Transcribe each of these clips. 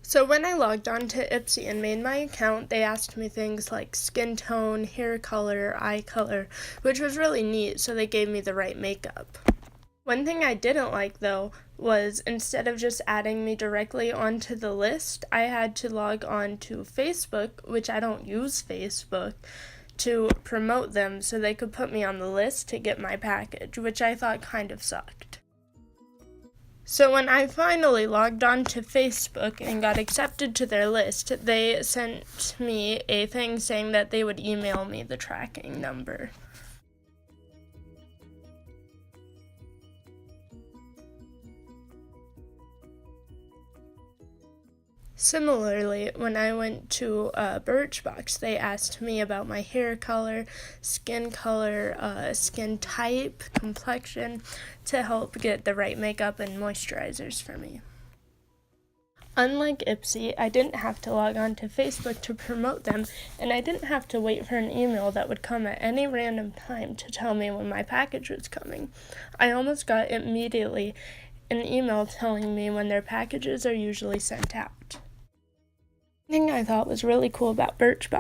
So when I logged on to Ipsy and made my account, they asked me things like skin tone, hair color, eye color, which was really neat, so they gave me the right makeup. One thing I didn't like, though, was instead of just adding me directly onto the list, I had to log on to Facebook, which I don't use Facebook, to promote them so they could put me on the list to get my package, which I thought kind of sucked. So when I finally logged on to Facebook and got accepted to their list, they sent me a thing saying that they would email me the tracking number. Similarly, when I went to Birch, they asked me about my hair color, skin type, complexion, to help get the right makeup and moisturizers for me. Unlike Ipsy, I didn't have to log on to Facebook to promote them, and I didn't have to wait for an email that would come at any random time to tell me when my package was coming. I almost got immediately an email telling me when their packages are usually sent out. One thing I thought was really cool about Birch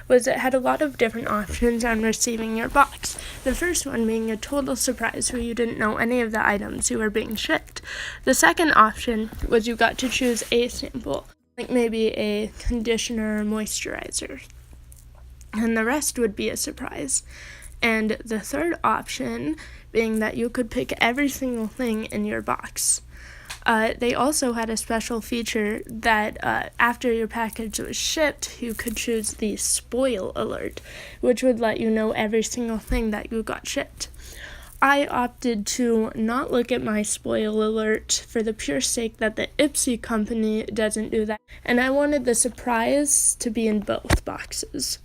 was it had a lot of different options on receiving your box. The first one being a total surprise where you didn't know any of the items you were being shipped. The second option was you got to choose a sample, like maybe a conditioner or moisturizer, and the rest would be a surprise. And the third option being that you could pick every single thing in your box. They also had a special feature that after your package was shipped, you could choose the spoil alert, which would let you know every single thing that you got shipped. I opted to not look at my spoil alert for the pure sake that the Ipsy company doesn't do that, and I wanted the surprise to be in both boxes.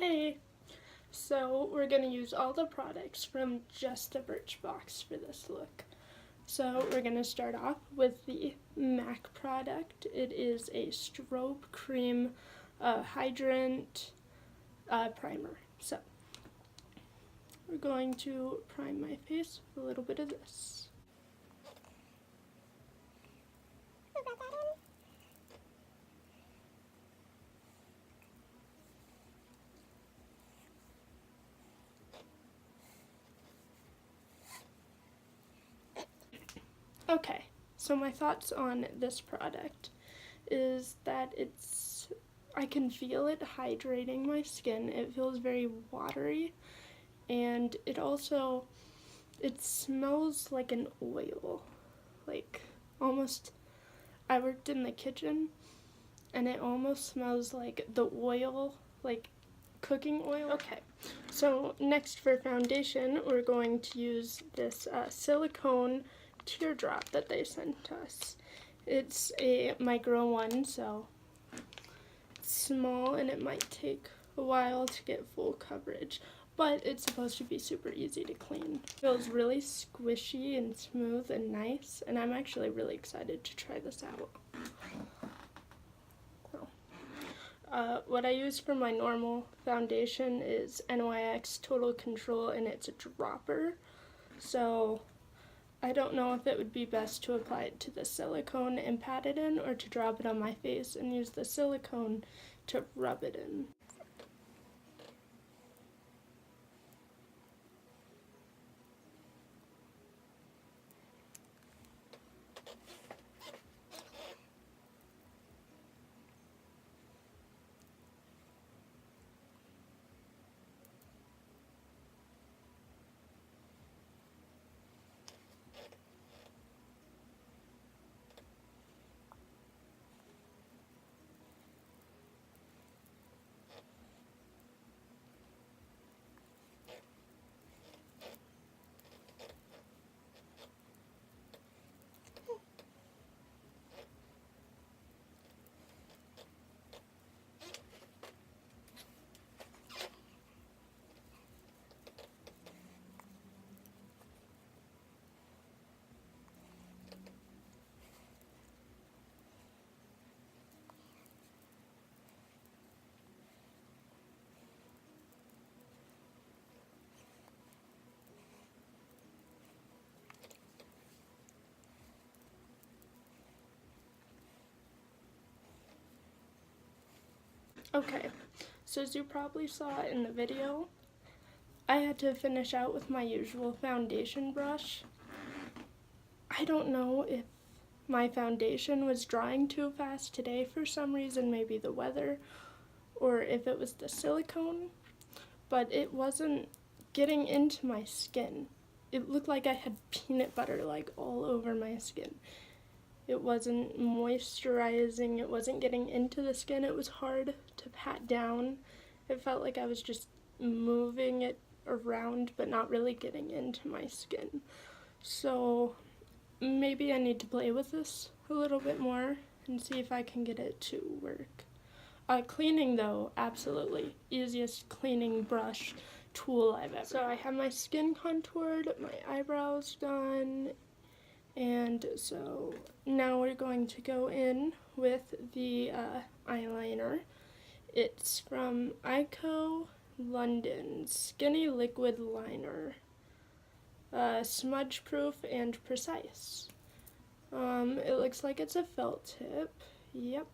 Hey! So we're going to use all the products from just the Birch box for this look. So we're going to start off with the MAC product. It is a strobe cream hydrant primer. So we're going to prime my face with a little bit of this. Okay, so my thoughts on this product is that I can feel it hydrating my skin. It feels very watery, and it smells like an oil, like almost, I worked in the kitchen, and it almost smells like the oil, like cooking oil. Okay, so next for foundation, we're going to use this silicone teardrop that they sent us. It's a micro one, so it's small and it might take a while to get full coverage, but it's supposed to be super easy to clean. It feels really squishy and smooth and nice, and I'm actually really excited to try this out. What I use for my normal foundation is NYX Total Control, and it's a dropper, so I don't know if it would be best to apply it to the silicone and pat it in, or to drop it on my face and use the silicone to rub it in. Okay, so as you probably saw in the video, I had to finish out with my usual foundation brush. I don't know if my foundation was drying too fast today for some reason, maybe the weather, or if it was the silicone, but it wasn't getting into my skin. It looked like I had peanut butter like all over my skin. It wasn't moisturizing, it wasn't getting into the skin, it was hard to pat down. It felt like I was just moving it around but not really getting into my skin. So maybe I need to play with this a little bit more and see if I can get it to work. Cleaning though, absolutely. Easiest cleaning brush tool I've ever. So I have my skin contoured, my eyebrows done, and so now we're going to go in with the eyeliner. It's from Ico London Skinny Liquid Liner. Smudge proof and precise. It looks like it's a felt tip. Yep.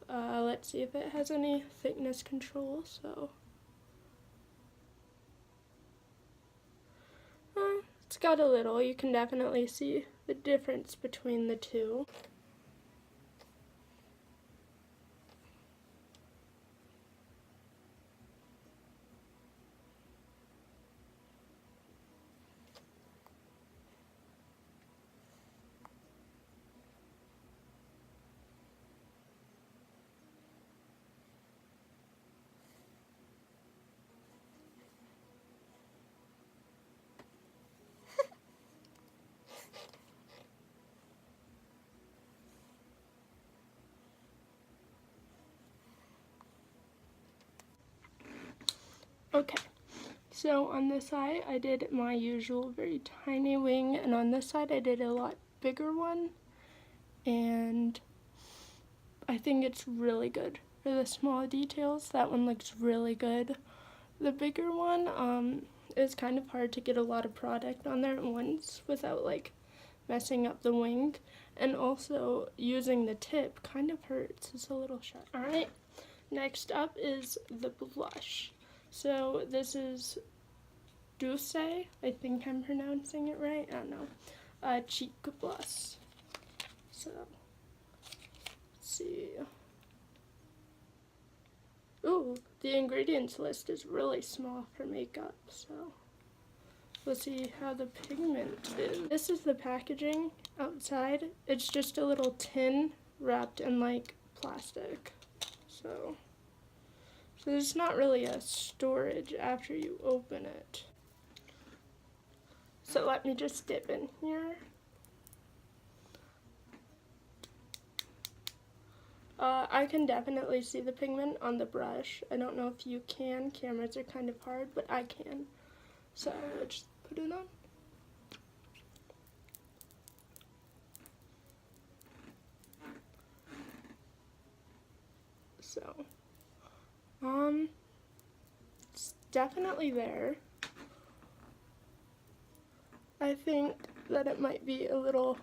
Let's see if it has any thickness control. So it's got a little. You can definitely see the difference between the two. Okay, so on this side I did my usual very tiny wing, and on this side I did a lot bigger one, and I think it's really good for the small details. That one looks really good. The bigger one is kind of hard to get a lot of product on there at once without like messing up the wing, and also using the tip kind of hurts. It's a little sharp. Alright, next up is the blush. So this is Douce, I think I'm pronouncing it right, I don't know, cheek blush. So, let's see. Ooh, the ingredients list is really small for makeup, so let's see how the pigment is. This is the packaging outside. It's just a little tin wrapped in like plastic, so there's not really a storage after you open it. So let me just dip in here. I can definitely see the pigment on the brush. I don't know if you can. Cameras are kind of hard, but I can. So let's just put it on. So, it's definitely there. I think that it might be a little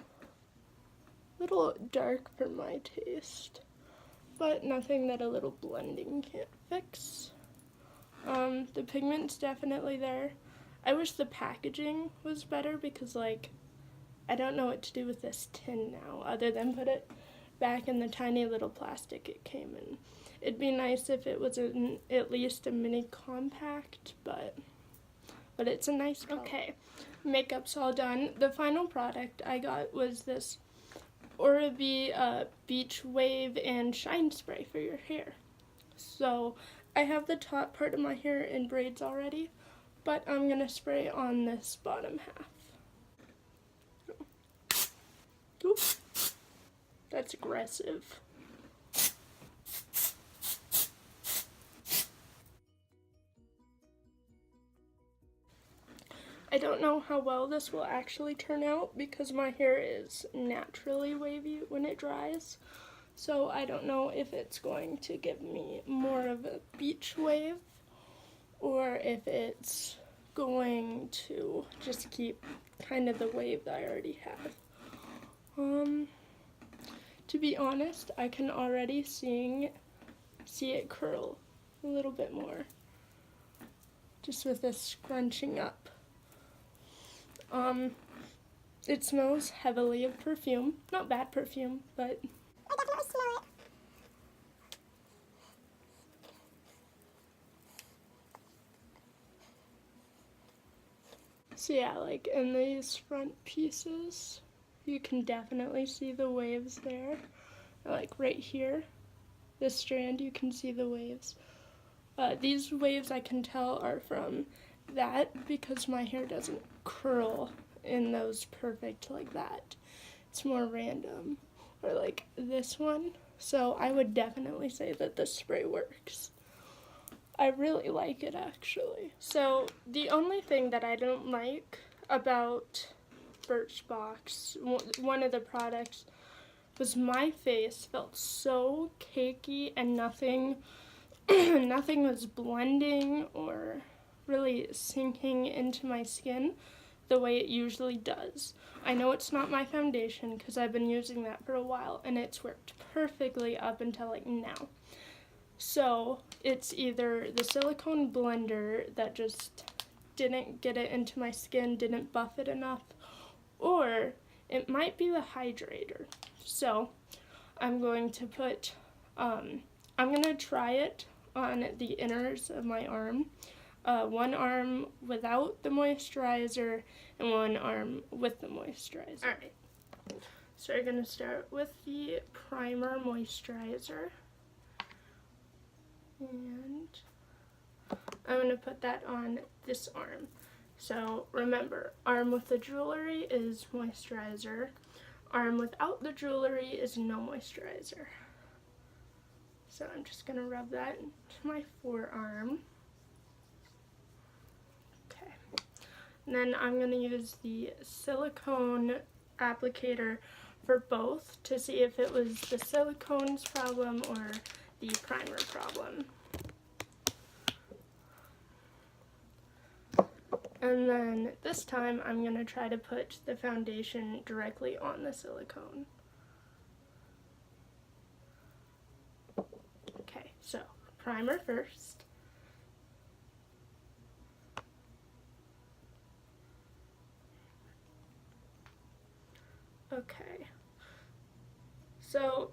dark for my taste, but nothing that a little blending can't fix. The pigment's definitely there. I wish the packaging was better because, like, I don't know what to do with this tin now other than put it back in the tiny little plastic it came in. It'd be nice if it was at least a mini compact, but it's a nice color. Okay, makeup's all done. The final product I got was this Oral-B Beach Wave and Shine Spray for your hair. So I have the top part of my hair in braids already, but I'm gonna spray on this bottom half. Oop, that's aggressive. I don't know how well this will actually turn out because my hair is naturally wavy when it dries. So I don't know if it's going to give me more of a beach wave or if it's going to just keep kind of the wave that I already have. To be honest, I can already see see it curl a little bit more, just with this scrunching up. It smells heavily of perfume. Not bad perfume, but I definitely smell it. so yeah, like in these front pieces, you can definitely see the waves there. Like right here, this strand, you can see the waves. These waves I can tell are from that because my hair doesn't curl in those perfect like that. It's more random. Or like this one. So I would definitely say that the spray works. I really like it actually. So the only thing that I don't like about Birchbox, one of the products, was my face felt so cakey and nothing nothing was blending or really sinking into my skin the way it usually does. I know it's not my foundation because I've been using that for a while and it's worked perfectly up until like now. So it's either the silicone blender that just didn't get it into my skin, didn't buff it enough, or it might be the hydrator. So I'm going to put, I'm going to try it on the inners of my arm. One arm without the moisturizer and one arm with the moisturizer. Alright, so we're going to start with the primer moisturizer. And I'm going to put that on this arm. So remember, arm with the jewelry is moisturizer. Arm without the jewelry is no moisturizer. So I'm just going to rub that into my forearm. Okay. And then I'm going to use the silicone applicator for both to see if it was the silicone's problem or the primer problem. And then this time I'm going to try to put the foundation directly on the silicone. Okay, so primer first. Okay, so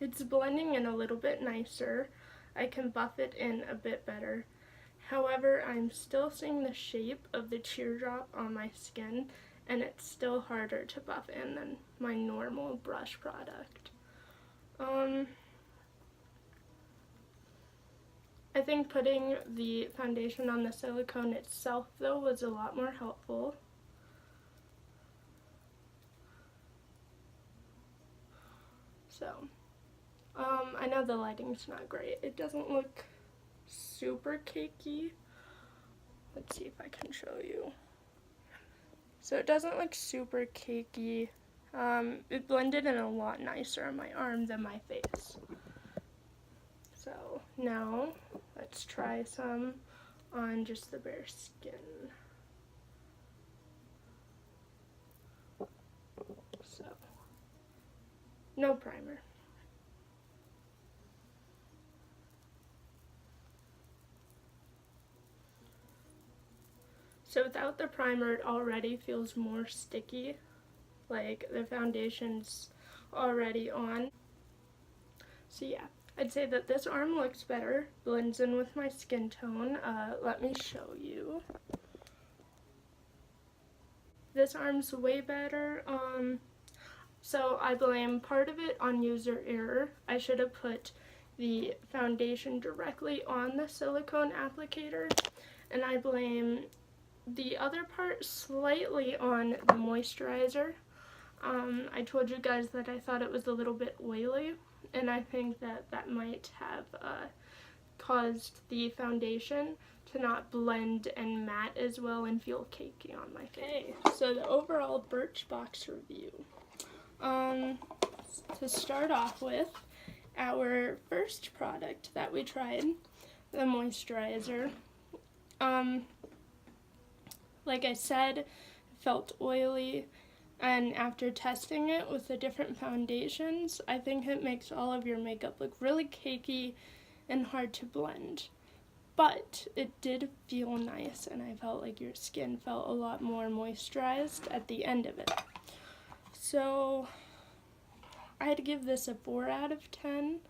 it's blending in a little bit nicer. I can buff it in a bit better. However, I'm still seeing the shape of the teardrop on my skin, and it's still harder to buff in than my normal brush product. I think putting the foundation on the silicone itself, though, was a lot more helpful. So, I know the lighting's not great. It doesn't look super cakey. Let's see if I can show you. So it doesn't look super cakey. It blended in a lot nicer on my arm than my face. So now let's try some on just the bare skin. So, no primer. So without the primer, it already feels more sticky, like the foundation's already on. So yeah, I'd say that this arm looks better, blends in with my skin tone. Let me show you. This arm's way better. So I blame part of it on user error. I should have put the foundation directly on the silicone applicator, and I blame the other part slightly on the moisturizer. I told you guys that I thought it was a little bit oily, and I think that that might have caused the foundation to not blend and matte as well and feel cakey on my face. Okay, so the overall Birchbox review. To start off with, our first product that we tried, the moisturizer. Like I said, it felt oily. And after testing it with the different foundations, I think it makes all of your makeup look really cakey and hard to blend. But it did feel nice, and I felt like your skin felt a lot more moisturized at the end of it. So I'd give this a 4 out of 10.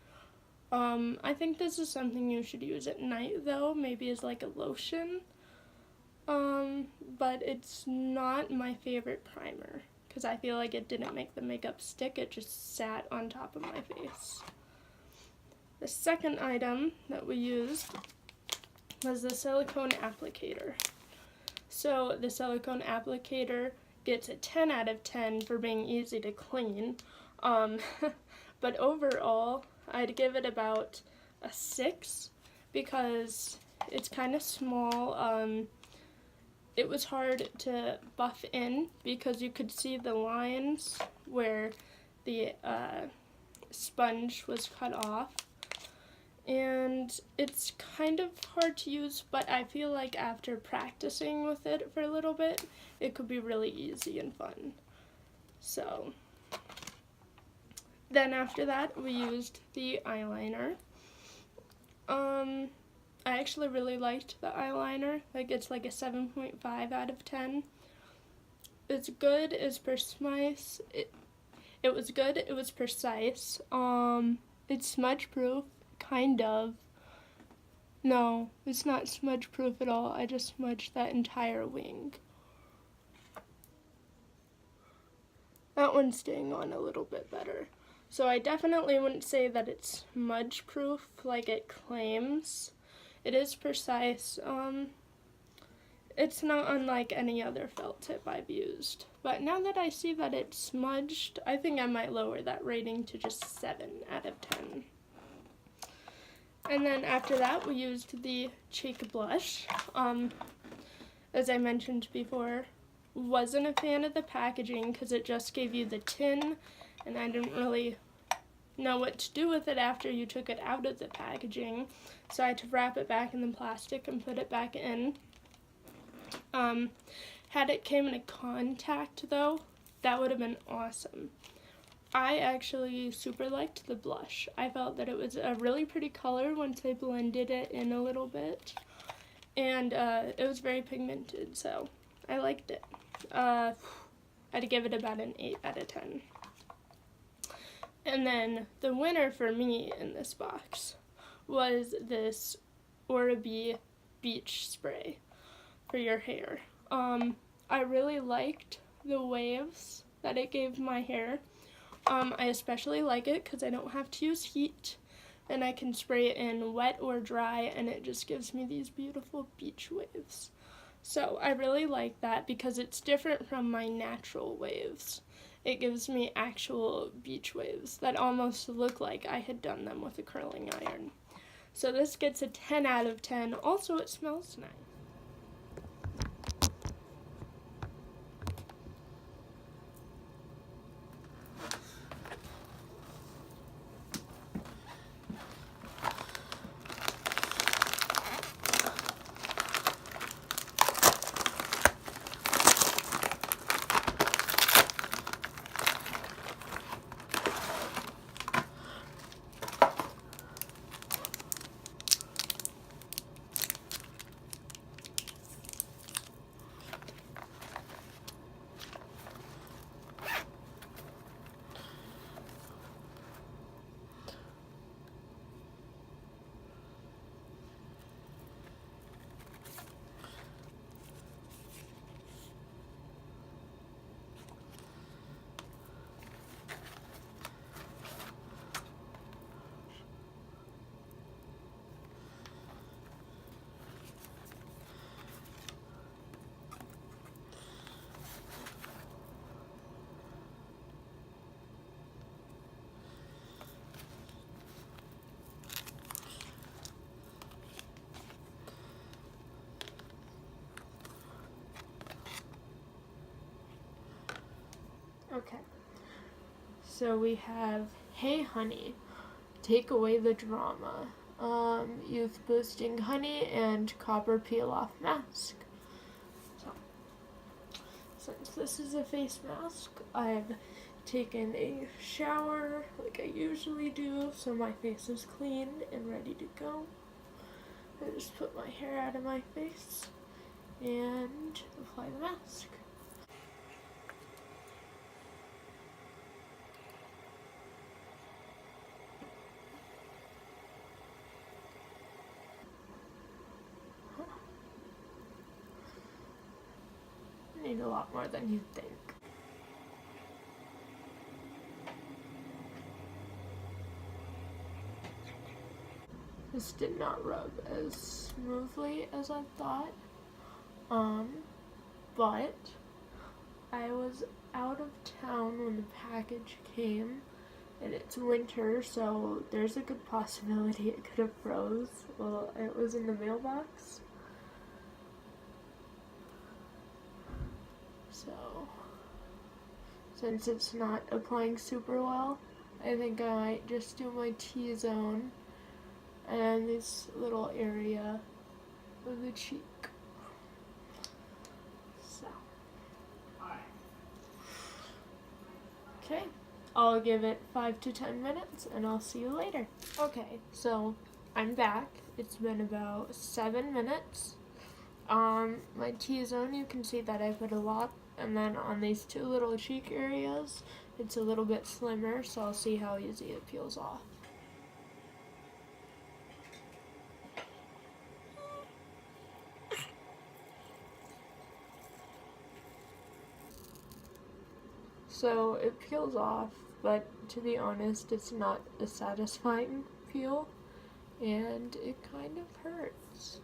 I think this is something you should use at night though, maybe as like a lotion. But it's not my favorite primer because I feel like it didn't make the makeup stick, it just sat on top of my face. The second item that we used was the silicone applicator. So the silicone applicator gets a 10 out of 10 for being easy to clean. But overall, I'd give it about a 6 because it's kind of small. It was hard to buff in because you could see the lines where the sponge was cut off. And it's kind of hard to use, but I feel like after practicing with it for a little bit, it could be really easy and fun. So then after that, we used the eyeliner. I actually really liked the eyeliner. Like, it's like a 7.5 out of 10. It's good, it's precise. It was good, it was precise. It's smudge proof, kind of. No, it's not smudge proof at all. I just smudged that entire wing. That one's staying on a little bit better. So I definitely wouldn't say that it's smudge proof like it claims. It is precise. It's not unlike any other felt tip I've used. But now that I see that it's smudged, I think I might lower that rating to just 7 out of 10. And then after that, we used the cheek blush. As I mentioned before, wasn't a fan of the packaging because it just gave you the tin, and I didn't really know what to do with it after you took it out of the packaging. So I had to wrap it back in the plastic and put it back in. Had it came in a contact though, that would have been awesome. I actually super liked the blush. I felt that it was a really pretty color once I blended it in a little bit. And it was very pigmented, so I liked it. I'd give it about an 8 out of 10. And then the winner for me in this box was this Oral-B Beach Spray for your hair. I really liked the waves that it gave my hair. I especially like it because I don't have to use heat, and I can spray it in wet or dry, and it just gives me these beautiful beach waves. So I really like that because it's different from my natural waves. It gives me actual beach waves that almost look like I had done them with a curling iron. So this gets a 10 out of 10. Also, it smells nice. Okay, so we have Hey Honey, Take Away the Drama, Youth Boosting Honey, and Copper Peel Off Mask. since this is a face mask, I've taken a shower like I usually do, so my face is clean and ready to go. I just put my hair out of my face and apply the mask. I need a lot more than you'd think. This did not rub as smoothly as I thought, but I was out of town when the package came, and it's winter, so there's a good possibility it could have froze while it was in the mailbox. So, since it's not applying super well, I think I might just do my T-zone and this little area of the cheek. So, okay, I'll give it 5 to 10 minutes and I'll see you later. Okay, so I'm back. It's been about 7 minutes. My T-zone, you can see that I put a lot, and then on these 2 little cheek areas, it's a little bit slimmer, so I'll see how easy it peels off. So it peels off, but to be honest, it's not a satisfying peel, and it kind of hurts.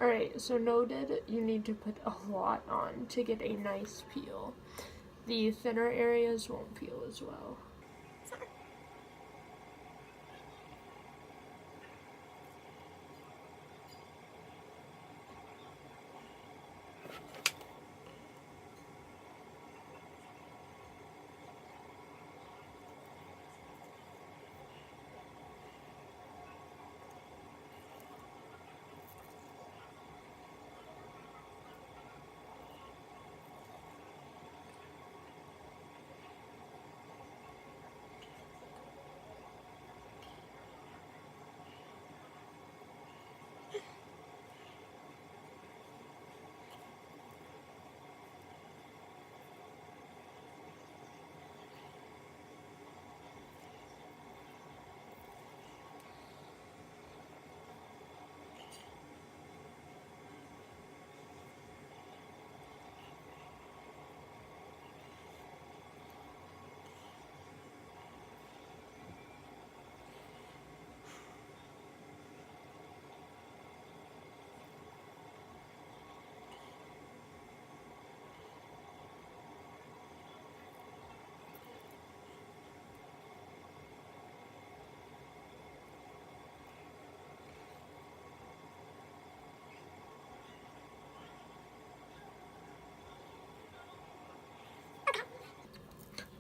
Alright, so noted, you need to put a lot on to get a nice peel. The thinner areas won't peel as well.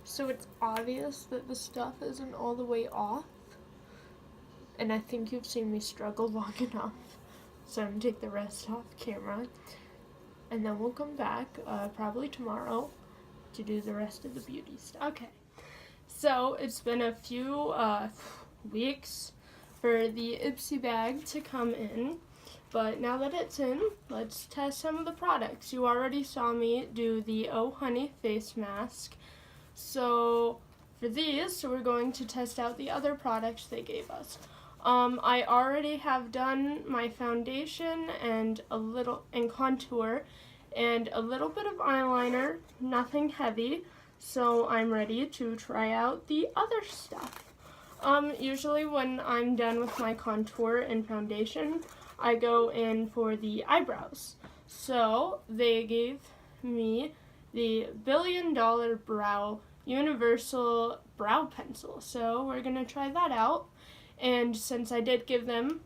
So it's obvious that the stuff isn't all the way off, and I think you've seen me struggle long enough, so I'm gonna take the rest off camera, and then we'll come back probably tomorrow to do the rest of the beauty stuff. Okay, so it's been a few weeks for the Ipsy bag to come in, but now that it's in, let's test some of the products. You already saw me do the Oh Honey face mask. So for these, we're going to test out the other products they gave us. I already have done my foundation and contour and a little bit of eyeliner, nothing heavy, so I'm ready to try out the other stuff. Usually when I'm done with my contour and foundation, I go in for the eyebrows. So they gave me the $1 Billion Brow Universal Brow Pencil. So we're going to try that out. And since I did give them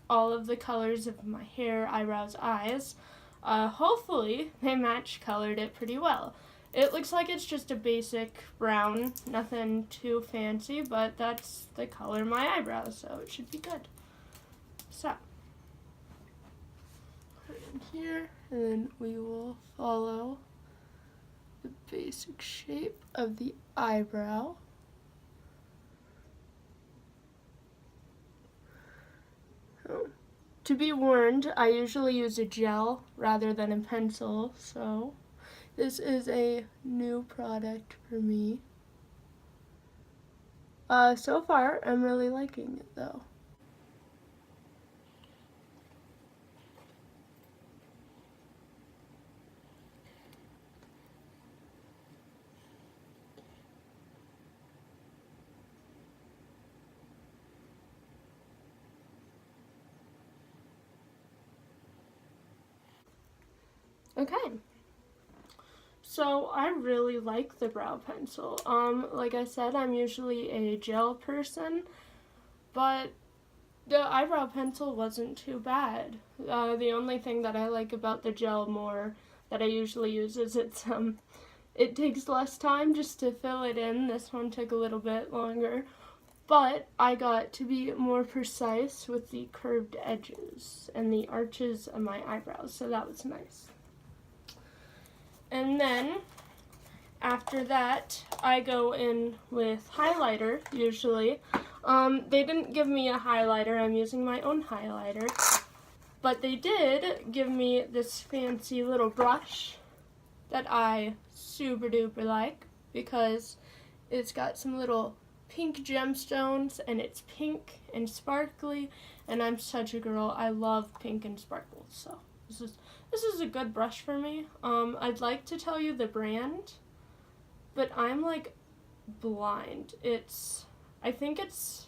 all of the colors of my hair, eyebrows, eyes, Hopefully they match colored it pretty well. It looks like it's just a basic brown, nothing too fancy, but that's the color of my eyebrows, so it should be good. So, put it in here, and then we will follow the basic shape of the eyebrow. To be warned, I usually use a gel rather than a pencil, so this is a new product for me. So far, I'm really liking it though. Okay. So I really like the brow pencil. Like I said, I'm usually a gel person, but the eyebrow pencil wasn't too bad. The only thing that I like about the gel more that I usually use is it takes less time just to fill it in. This one took a little bit longer, but I got to be more precise with the curved edges and the arches of my eyebrows, so that was nice. And then after that, I go in with highlighter, usually. They didn't give me a highlighter, I'm using my own highlighter. But they did give me this fancy little brush that I super duper like because it's got some little pink gemstones and it's pink and sparkly, and I'm such a girl. I love pink and sparkles, so this is a good brush for me. I'd like to tell you the brand, but I'm like blind. I think it's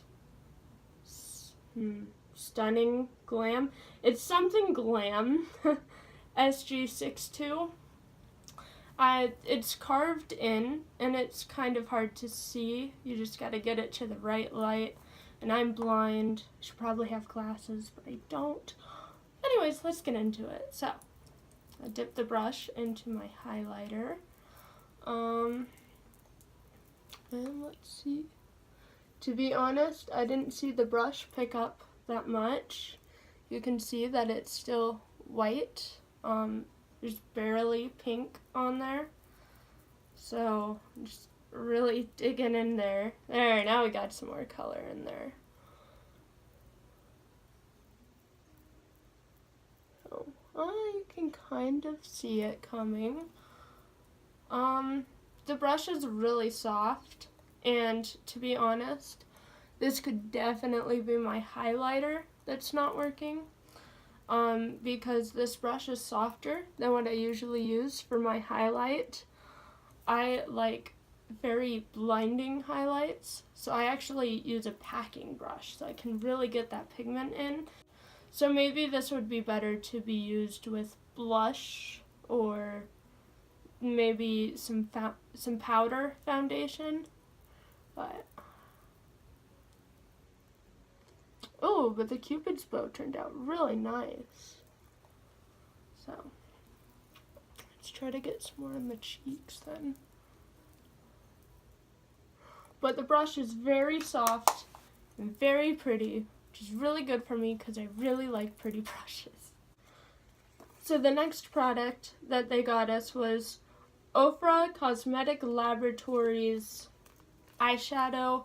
Stunning Glam. It's something glam. SG62. It's carved in and it's kind of hard to see. You just gotta get it to the right light. And I'm blind. I should probably have glasses, but I don't. Anyways, let's get into it. So, I dip the brush into my highlighter. And let's see. To be honest, I didn't see the brush pick up that much. You can see that it's still white. There's barely pink on there. So, I'm just really digging in there. There, now we got some more color in there. So, you can kind of see it coming. The brush is really soft, and to be honest, this could definitely be my highlighter that's not working, because this brush is softer than what I usually use for my highlight. I like very blinding highlights, so I actually use a packing brush so I can really get that pigment in. So maybe this would be better to be used with blush or maybe some powder foundation, but oh, but the Cupid's bow turned out really nice. So let's try to get some more on the cheeks then. But the brush is very soft and very pretty, which is really good for me because I really like pretty brushes. So the next product that they got us was Ofra Cosmetic Laboratories eyeshadow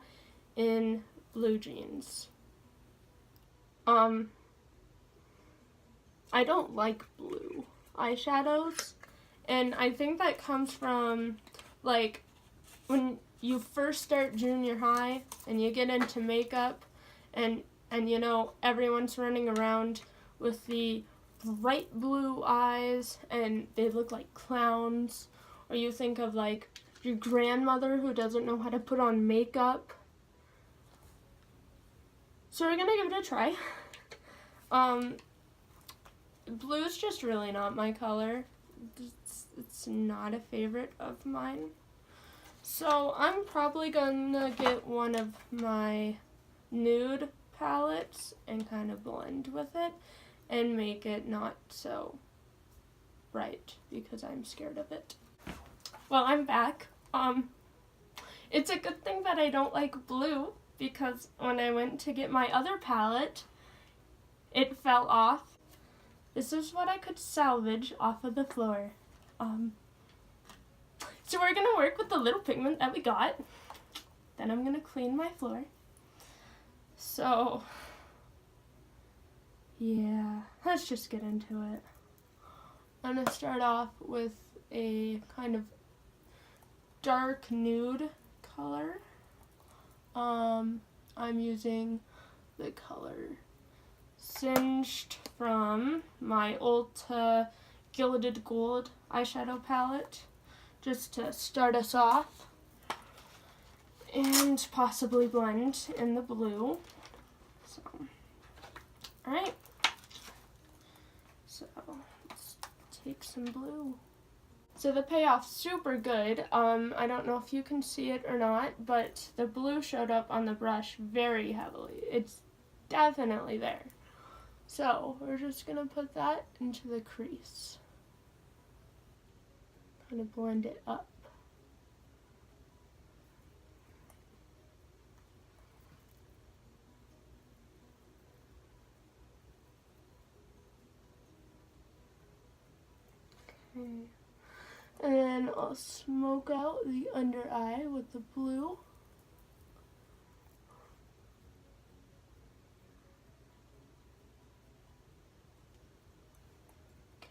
in Blue Jeans. I don't like blue eyeshadows, and I think that comes from like when you first start junior high and you get into makeup and you know everyone's running around with the bright blue eyes and they look like clowns, or you think of like your grandmother who doesn't know how to put on makeup. So we're gonna give it a try. Blue's just really not my color. It's not a favorite of mine. So I'm probably gonna get one of my nude palettes and kind of blend with it and make it not so bright because I'm scared of it. Well, I'm back. It's a good thing that I don't like blue, because when I went to get my other palette, it fell off. This is what I could salvage off of the floor. So we're gonna work with the little pigment that we got. Then I'm gonna clean my floor. So, yeah, let's just get into it. I'm gonna start off with a kind of dark nude color. I'm using the color Singed from my Ulta Gilded Gold eyeshadow palette, just to start us off, and possibly blend in the blue. So, alright, so let's take some blue. So the payoff's super good. I don't know if you can see it or not, but the blue showed up on the brush very heavily. It's definitely there. So we're just gonna put that into the crease. Kind of blend it up. Okay. And then I'll smoke out the under eye with the blue.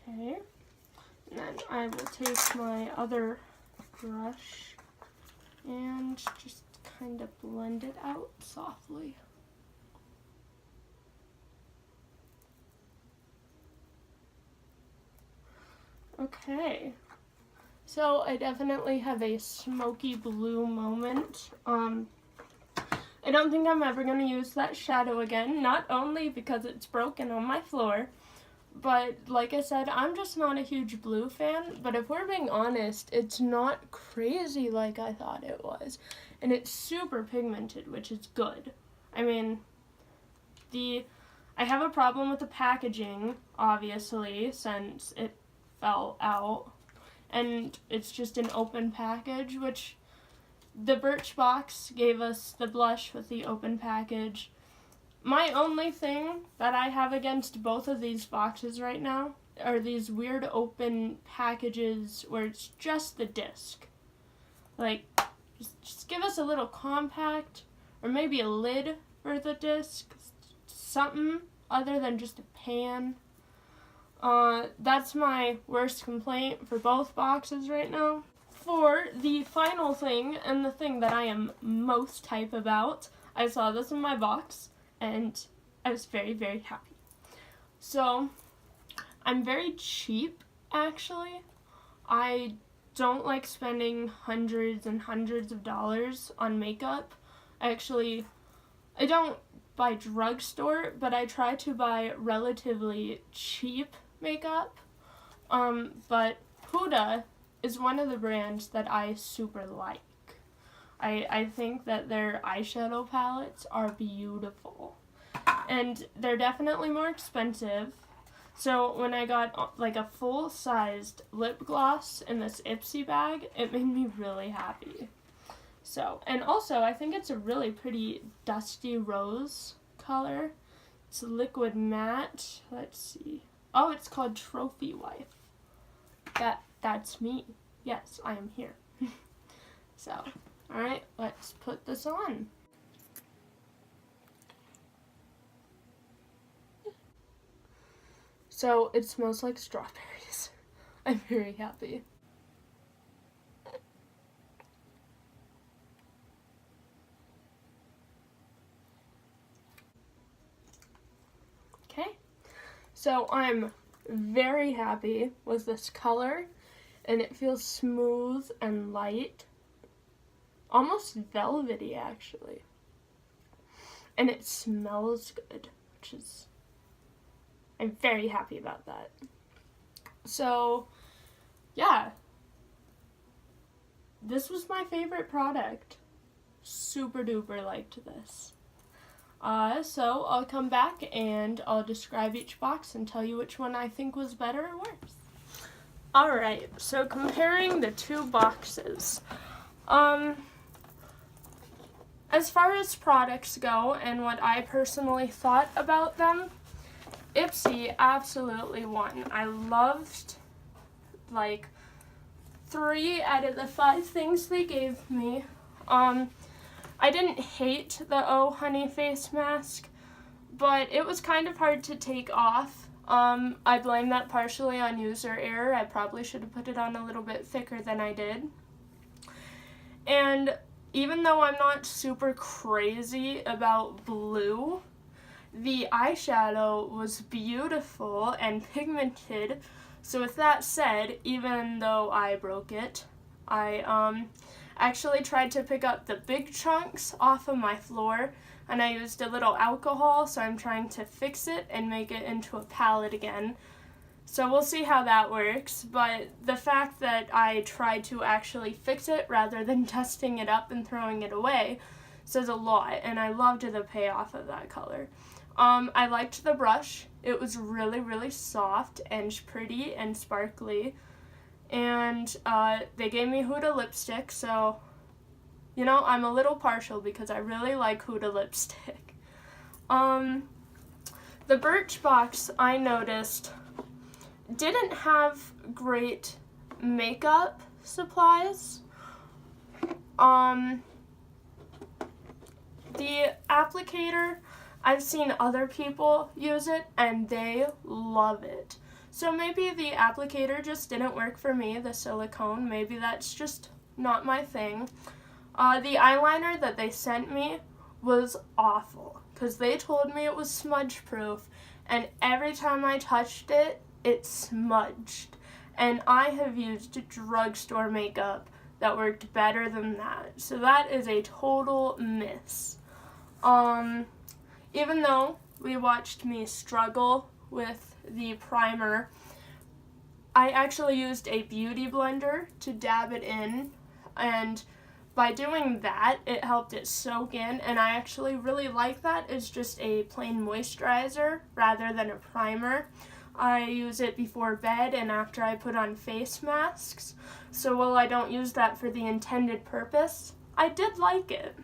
Okay. And then I will take my other brush and just kind of blend it out softly. Okay. So I definitely have a smoky blue moment. I don't think I'm ever going to use that shadow again, not only because it's broken on my floor, but like I said, I'm just not a huge blue fan. But if we're being honest, it's not crazy like I thought it was. And it's super pigmented, which is good. I mean, I have a problem with the packaging, obviously, since it fell out. And it's just an open package, which the Birch box gave us the blush with the open package. My only thing that I have against both of these boxes right now are these weird open packages where it's just the disc. Like, just give us a little compact, or maybe a lid for the disc, something other than just a pan. That's my worst complaint for both boxes right now. For the final thing, and the thing that I am most hype about, I saw this in my box, and I was very, very happy. So, I'm very cheap, actually. I don't like spending hundreds and hundreds of dollars on makeup. I don't buy drugstore, but I try to buy relatively cheap makeup. But Huda is one of the brands that I super like. I think that their eyeshadow palettes are beautiful. And they're definitely more expensive. So when I got like a full-sized lip gloss in this Ipsy bag, it made me really happy. So, and also I think it's a really pretty dusty rose color. It's a liquid matte. Let's see. Oh, it's called Trophy Wife. That's me. Yes, I am here. So, alright, let's put this on. So, it smells like strawberries. I'm very happy. Okay, so I'm very happy with this color, and it feels smooth and light, almost velvety actually, and it smells good, which is, I'm very happy about that. So yeah, this was my favorite product. Super duper liked this. So I'll come back and I'll describe each box and tell you which one I think was better or worse. Alright, so comparing the two boxes. As far as products go and what I personally thought about them, Ipsy absolutely won. I loved, like, 3 out of the 5 things they gave me. I didn't hate the Oh Honey face mask, but it was kind of hard to take off. I blame that partially on user error. I probably should have put it on a little bit thicker than I did. And even though I'm not super crazy about blue, the eyeshadow was beautiful and pigmented. So with that said, even though I broke it, I actually tried to pick up the big chunks off of my floor, and I used a little alcohol, so I'm trying to fix it and make it into a palette again. So we'll see how that works, but the fact that I tried to actually fix it rather than dusting it up and throwing it away says a lot, and I loved the payoff of that color. I liked the brush. It was really, really soft and pretty and sparkly, and they gave me Huda lipstick, so, you know, I'm a little partial because I really like Huda lipstick. The Birch box, I noticed, didn't have great makeup supplies. The applicator, I've seen other people use it and they love it. So maybe the applicator just didn't work for me, the silicone. Maybe that's just not my thing. The eyeliner that they sent me was awful because they told me it was smudge proof, and every time I touched it, it smudged. And I have used drugstore makeup that worked better than that. So that is a total miss. Even though we watched me struggle with the primer, I actually used a beauty blender to dab it in, and by doing that, it helped it soak in, and I actually really like that. It's just a plain moisturizer rather than a primer. I use it before bed and after I put on face masks, so while I don't use that for the intended purpose, I did like it.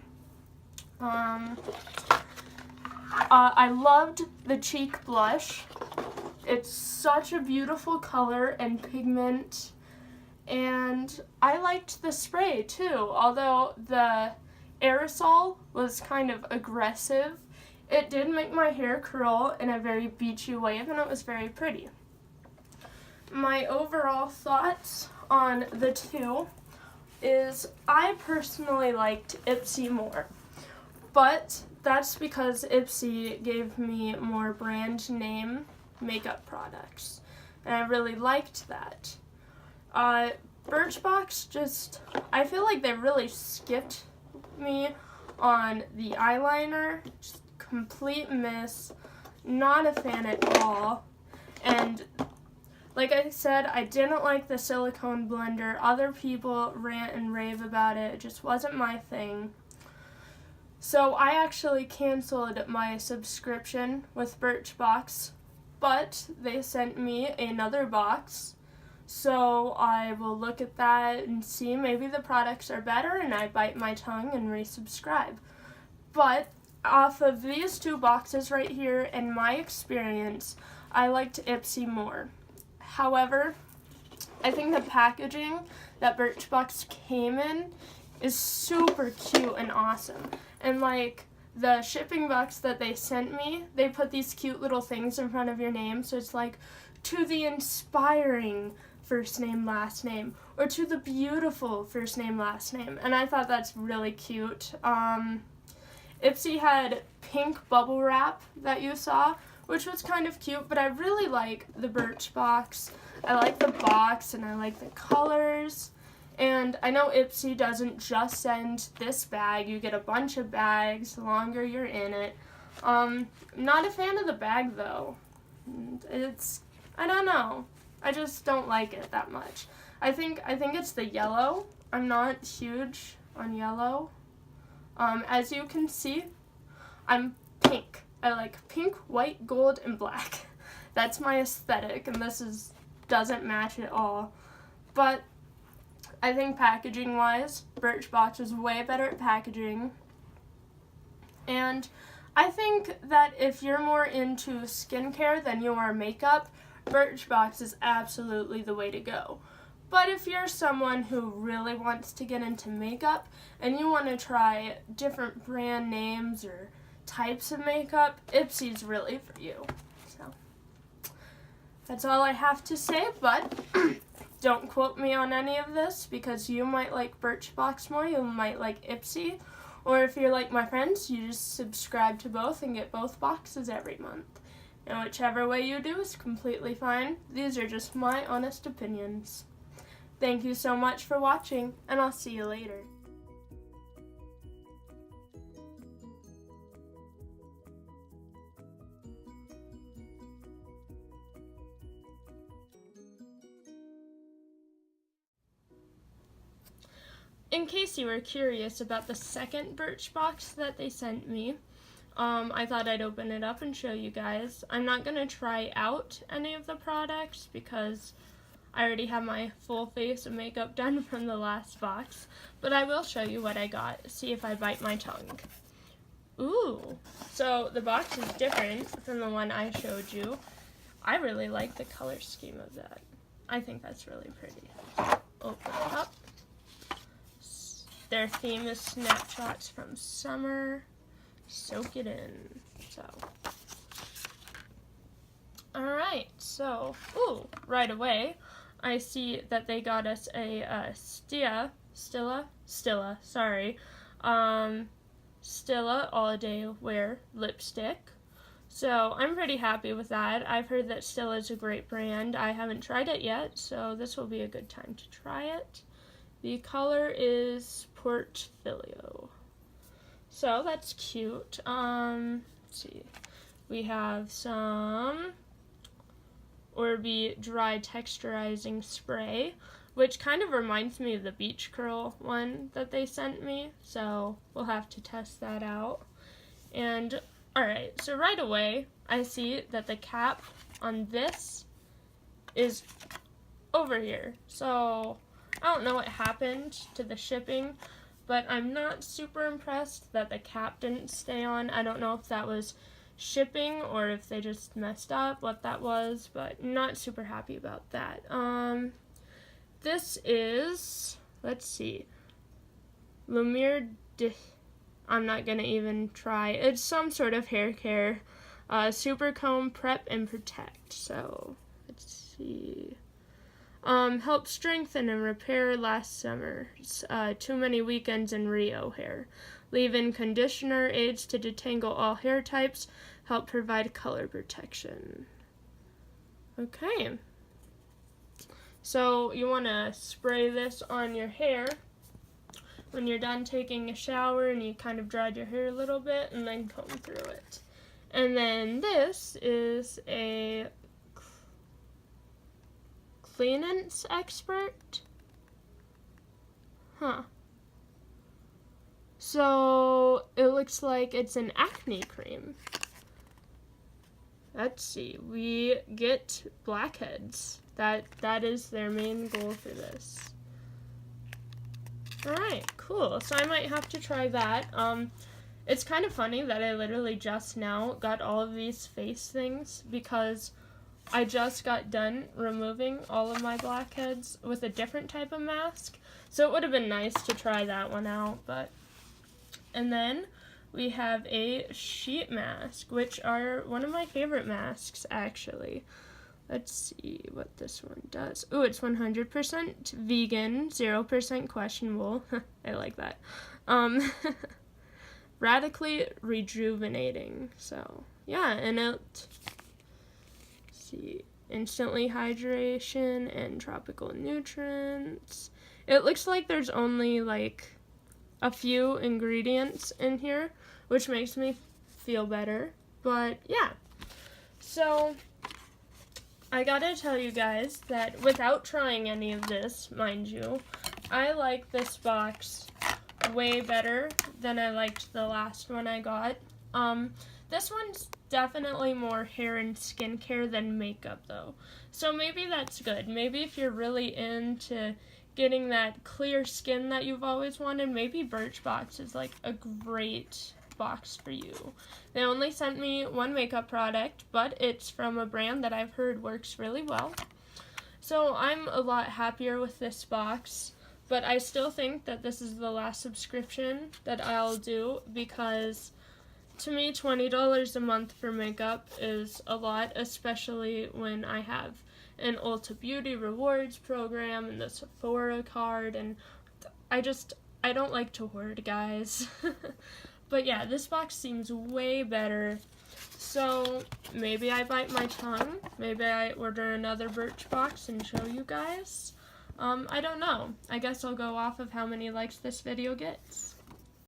I loved the cheek blush. It's such a beautiful color and pigment, and I liked the spray too, although the aerosol was kind of aggressive. It did make my hair curl in a very beachy wave, and it was very pretty. My overall thoughts on the two is I personally liked Ipsy more, but that's because Ipsy gave me more brand name makeup products, and I really liked that. Birchbox just, I feel like they really skipped me on the eyeliner. Just complete miss, not a fan at all. And like I said, I didn't like the silicone blender. Other people rant and rave about it. It just wasn't my thing. So I actually canceled my subscription with Birchbox, but they sent me another box. So I will look at that and see maybe the products are better, and I bite my tongue and resubscribe. But off of these two boxes right here, in my experience, I liked Ipsy more. However, I think the packaging that Birchbox came in is super cute and awesome. And like the shipping box that they sent me, they put these cute little things in front of your name. So it's like, to the inspiring first name, last name, or to the beautiful first name, last name. And I thought that's really cute. Ipsy had pink bubble wrap that you saw, which was kind of cute, but I really like the Birchbox. I like the box and I like the colors. And I know Ipsy doesn't just send this bag, you get a bunch of bags the longer you're in it. Not a fan of the bag though. I don't know. I just don't like it that much. I think it's the yellow. I'm not huge on yellow. As you can see, I'm pink. I like pink, white, gold, and black. That's my aesthetic, and this doesn't match at all. But I think packaging-wise, Birchbox is way better at packaging. And I think that if you're more into skincare than you are makeup, Birchbox is absolutely the way to go. But if you're someone who really wants to get into makeup and you want to try different brand names or types of makeup, Ipsy's really for you. So that's all I have to say, but don't quote me on any of this because you might like Birchbox more, you might like Ipsy, or if you're like my friends, you just subscribe to both and get both boxes every month. And whichever way you do is completely fine. These are just my honest opinions. Thank you so much for watching, and I'll see you later. In case you were curious about the second Birchbox that they sent me, I thought I'd open it up and show you guys. I'm not going to try out any of the products because I already have my full face of makeup done from the last box, but I will show you what I got. See if I bite my tongue. Ooh, so the box is different from the one I showed you. I really like the color scheme of that. I think that's really pretty. Open it up. Their theme is snapshots from summer. Soak it in. So, alright, so, ooh, right away, I see that they got us a Stila All Day Wear lipstick. So I'm pretty happy with that. I've heard that Stila is a great brand. I haven't tried it yet, so this will be a good time to try it. The color is Portfolio. So that's cute. Let's see. We have some Orbi Dry Texturizing Spray, which kind of reminds me of the Beach Curl one that they sent me, so we'll have to test that out. And, alright, so right away, I see that the cap on this is over here. So, I don't know what happened to the shipping, but I'm not super impressed that the cap didn't stay on. I don't know if that was shipping or if they just messed up what that was, but not super happy about that. This is, let's see, Lumiere I'm not gonna even try. It's some sort of hair care, Super Comb Prep and Protect. So let's see. Help strengthen and repair last summer's too many weekends in Rio hair. Leave-in conditioner aids to detangle all hair types. Help provide color protection. Okay. So you want to spray this on your hair when you're done taking a shower and you kind of dried your hair a little bit, and then comb through it. And then this is a Cleanance Expert. Huh. So it looks like it's an acne cream. Let's see. We get blackheads. That is their main goal for this. Alright, cool. So I might have to try that. It's kind of funny that I literally just now got all of these face things because I just got done removing all of my blackheads with a different type of mask. So it would have been nice to try that one out, but... And then we have a sheet mask, which are one of my favorite masks, actually. Let's see what this one does. Ooh, it's 100% vegan, 0% questionable. I like that. Radically rejuvenating. So, yeah, and it... see, instantly hydration and tropical nutrients. It looks like there's only like a few ingredients in here, which makes me feel better. But yeah, so I gotta tell you guys that without trying any of this, mind you, I like this box way better than I liked the last one I got. This one's definitely more hair and skincare than makeup though. So maybe that's good. Maybe if you're really into getting that clear skin that you've always wanted, maybe Birchbox is like a great box for you. They only sent me one makeup product, but it's from a brand that I've heard works really well. So I'm a lot happier with this box, but I still think that this is the last subscription that I'll do because to me $20 a month for makeup is a lot, especially when I have an Ulta Beauty rewards program and the Sephora card, and I don't like to hoard, guys. But yeah, this box seems way better. So maybe I bite my tongue. Maybe I order another Birchbox and show you guys. I don't know. I guess I'll go off of how many likes this video gets.